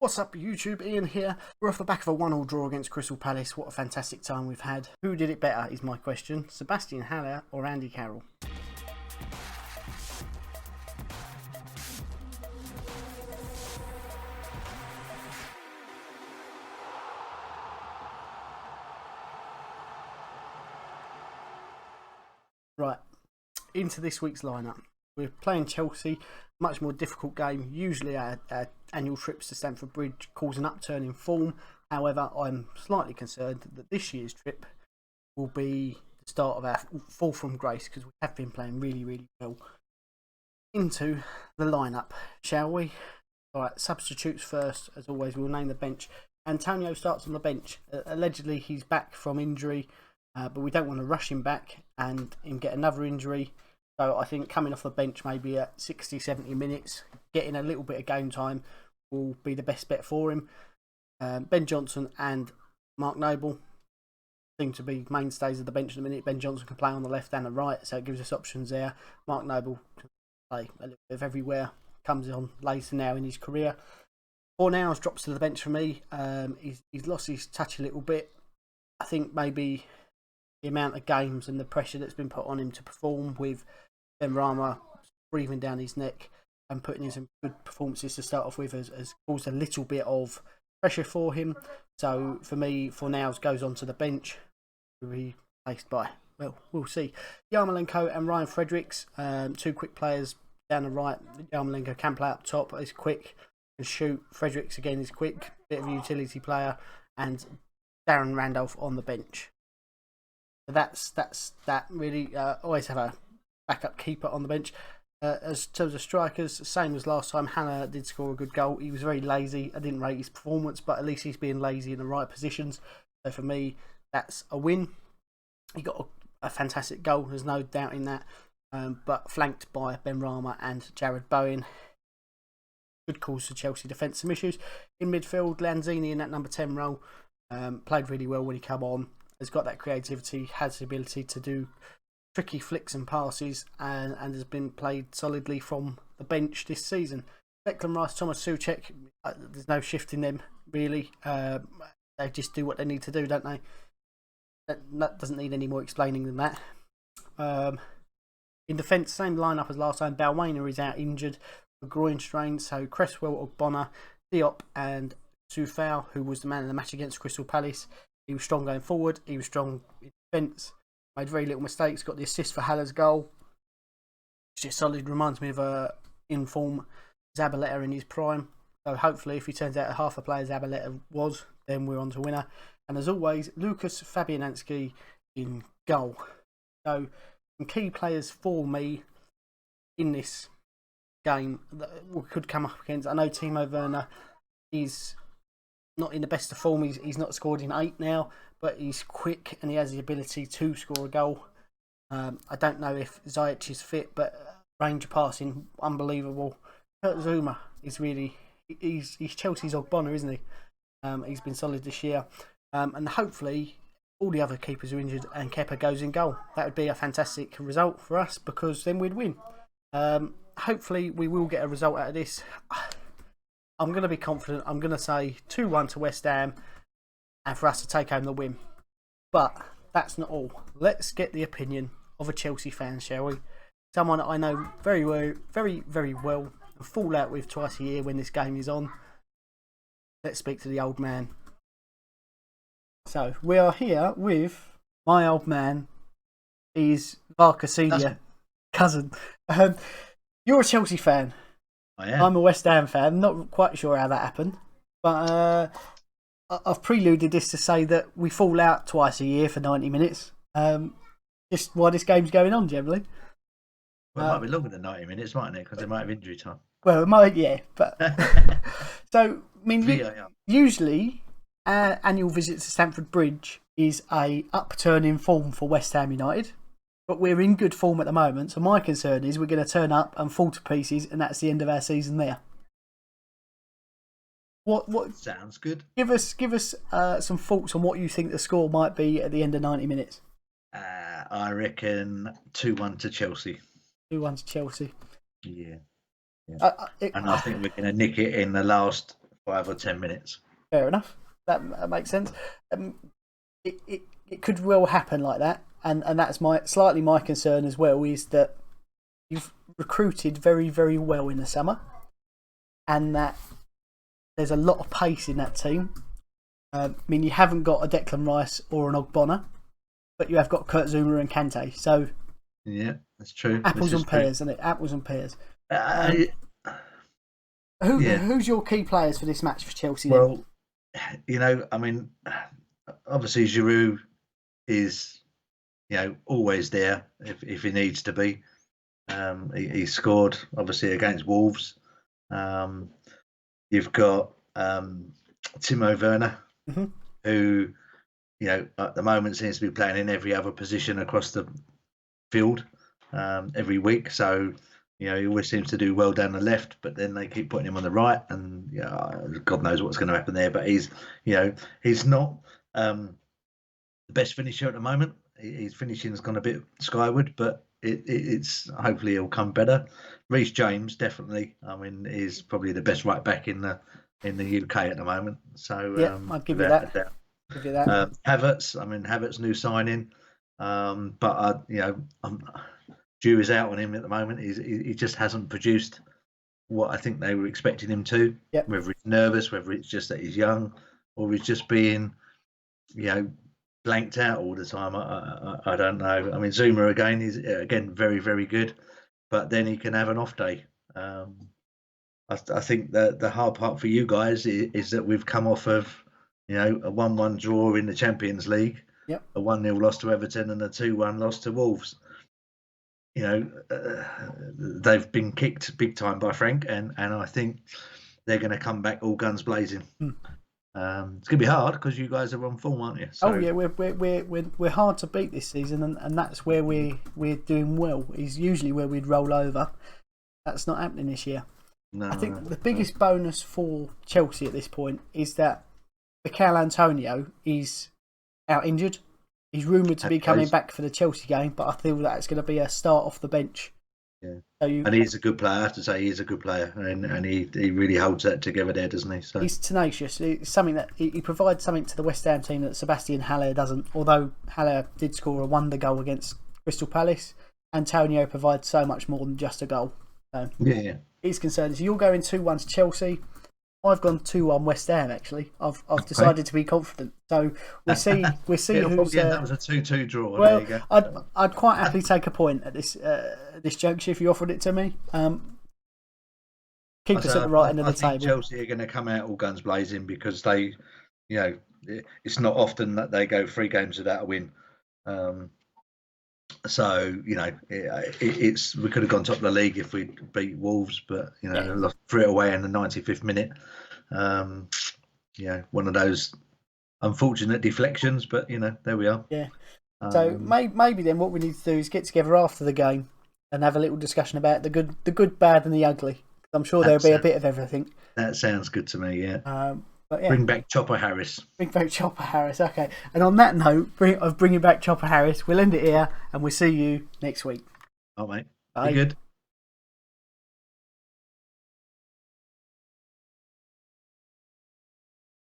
What's up YouTube, Ian here. We're off the back of a 1-1 draw against Crystal Palace. What a fantastic time we've had. Who did it better is my question. Sebastian Haller or Andy Carroll? Right, into this week's lineup. We're playing Chelsea, much more difficult game. Usually our annual trips to Stamford Bridge cause an upturn in form. However, I'm slightly concerned that this year's trip will be the start of our fall from grace, because we have been playing really well. Into the lineup, shall we? Alright, substitutes first. As always, we'll name the bench. Antonio starts on the bench. Allegedly he's back from injury, but we don't want to rush him back and him get another injury. So I think coming off the bench maybe at 60-70 minutes, getting a little bit of game time will be the best bet for him. Ben Johnson and Mark Noble seem to be mainstays of the bench at the minute. Ben Johnson can play on the left and the right, so it gives us options there. Mark Noble can play a little bit of everywhere, comes on later now in his career. Fornals drops to the bench for me. He's lost his touch a little bit. I think maybe the amount of games and the pressure that's been put on him to perform with Benrahma breathing down his neck and putting in some good performances to start off with has caused a little bit of pressure for him. So for me, Fornals goes onto the bench, replaced by, well, we'll see, Yarmolenko and Ryan Fredericks, two quick players down the right. Yarmolenko can play up top, is quick, can shoot. Fredericks again is quick, bit of a utility player, and Darren Randolph on the bench. So that's that really. Always have a backup keeper on the bench. As terms of strikers, same as last time. Hannah did score a good goal. He was very lazy. I didn't rate his performance, but at least he's being lazy in the right positions. So for me, that's a win. He got a fantastic goal. There's no doubt in that. But flanked by Benrahma and Jared Bowen. Good calls for Chelsea defence. Some issues in midfield. Lanzini in that number 10 role played really well when he came on. Has got that creativity, has the ability to do tricky flicks and passes, and has been played solidly from the bench this season. Declan Rice, Thomas Souček, there's no shift in them really. They just do what they need to do, don't they? That doesn't need any more explaining than that. In defence, same lineup as last time. Balwena is out injured, a groin strain, so Cresswell, Ogbonna, Diop and Soufal, who was the man of the match against Crystal Palace. He was strong going forward, he was strong in defence, made very little mistakes, got the assist for Haller's goal. It's just solid, reminds me of a in-form Zabaleta in his prime. So hopefully if he turns out half a player Zabaleta was, then we're on to winner. And as always, Lucas Fabianski in goal. So some key players for me in this game that we could come up against. I know Timo Werner is not in the best of form. He's not scored in 8 now, but he's quick and he has the ability to score a goal. I don't know if Ziyech is fit, but range of passing, unbelievable. Kurt Zouma is really, he's Chelsea's Ogbonna, isn't he? He's been solid this year. And hopefully all the other keepers are injured and Kepa goes in goal. That would be a fantastic result for us, because then we'd win. Hopefully we will get a result out of this. I'm going to be confident. I'm going to say 2-1 to West Ham and for us to take home the win. But that's not all. Let's get the opinion of a Chelsea fan, shall we? Someone I know very well and fall out with twice a year when this game is on. Let's speak to the old man. So we are here with my old man. He's Varka Senior cousin. You're a Chelsea fan. I am. I'm a West Ham fan. Not quite sure how that happened, but I've preluded this to say that we fall out twice a year for 90 minutes. Just while this game's going on, generally. Well, it might be longer than 90 minutes, mightn't it? Because they might have injury time. Well, it might, yeah. But so, I mean, usually our annual visit to Stamford Bridge is a upturn in form for West Ham United. But we're in good form at the moment, so my concern is we're going to turn up and fall to pieces, and that's the end of our season there. What sounds good? Give us some thoughts on what you think the score might be at the end of 90 minutes. I reckon 2-1 to Chelsea. 2-1 to Chelsea. Yeah. And I think we're going to nick it in the last 5 or 10 minutes. Fair enough. That makes sense. It could well happen like that, and that's slightly my concern as well, is that you've recruited very, very well in the summer, and that there's a lot of pace in that team. I mean, you haven't got a Declan Rice or an Ogbonna, but you have got Kurt Zouma and Kante. So yeah, that's true. Apples and pears, isn't it? Apples and pears. Yeah. Who's your key players for this match for Chelsea? Well, you know, I mean, obviously Giroud is, you know, always there if he needs to be. He scored obviously against Wolves. You've got Timo Werner, who, you know, at the moment seems to be playing in every other position across the field every week. So, you know, he always seems to do well down the left, but then they keep putting him on the right, and God knows what's going to happen there. But he's, you know, he's not the best finisher at the moment. His finishing has gone a bit skyward, but it's hopefully it'll come better. Reece James definitely, I mean, is probably the best right back in the UK at the moment. So yeah, I'll give you that. Give you that. Havertz, I mean, Havertz new signing, but you know, jury's out on him at the moment. He just hasn't produced what I think they were expecting him to. Yep. Whether he's nervous, whether it's just that he's young, or he's just being, you know, blanked out all the time. I don't know. I mean, Zouma again, he's again very, very good, but then he can have an off day. I think that the hard part for you guys is that we've come off of, you know, a 1-1 draw in the Champions League, yep, a 1-0 loss to Everton, and a 2-1 loss to Wolves. You know, they've been kicked big time by Frank, and I think they're going to come back all guns blazing. It's going to be hard because you guys are on form, aren't you? So, oh yeah, we're hard to beat this season, and that's where we're doing well. Is usually where we'd roll over. That's not happening this year. No, I think the biggest bonus for Chelsea at this point is that Mikel Antonio is out injured. He's rumoured to be coming back for the Chelsea game, but I feel that it's going to be a start off the bench. Yeah, so and he's a good player. I have to say, he's a good player, and he really holds that together there, doesn't he? So he's tenacious. It's something that he provides something to the West Ham team that Sebastian Haller doesn't. Although Haller did score a wonder goal against Crystal Palace, Antonio provides so much more than just a goal. So yeah, he's concerned. So you're going 2-1 to Chelsea. I've gone 2-1 West Ham. Actually, I've decided to be confident. So we'll see. We'll see who's. That was a 2-2 draw. Well, there you go. I'd quite happily take a point at this juncture if you offered it to me. Keep us at the right end of the table. Chelsea are going to come out all guns blazing because they, you know, it's not often that they go 3 games without a win. So, you know, it's we could have gone top of the league if we beat Wolves, but, you know, lost 3 away in the 95th minute. You know, one of those unfortunate deflections, but, you know, there we are. Yeah. So maybe then what we need to do is get together after the game and have a little discussion about the good, bad, and the ugly. I'm sure there'll be a bit of everything. That sounds good to me, yeah. But yeah. Bring back Chopper Harris. Bring back Chopper Harris, okay. And on that note of bringing back Chopper Harris, we'll end it here and we'll see you next week. Oh, mate. Bye. Be good.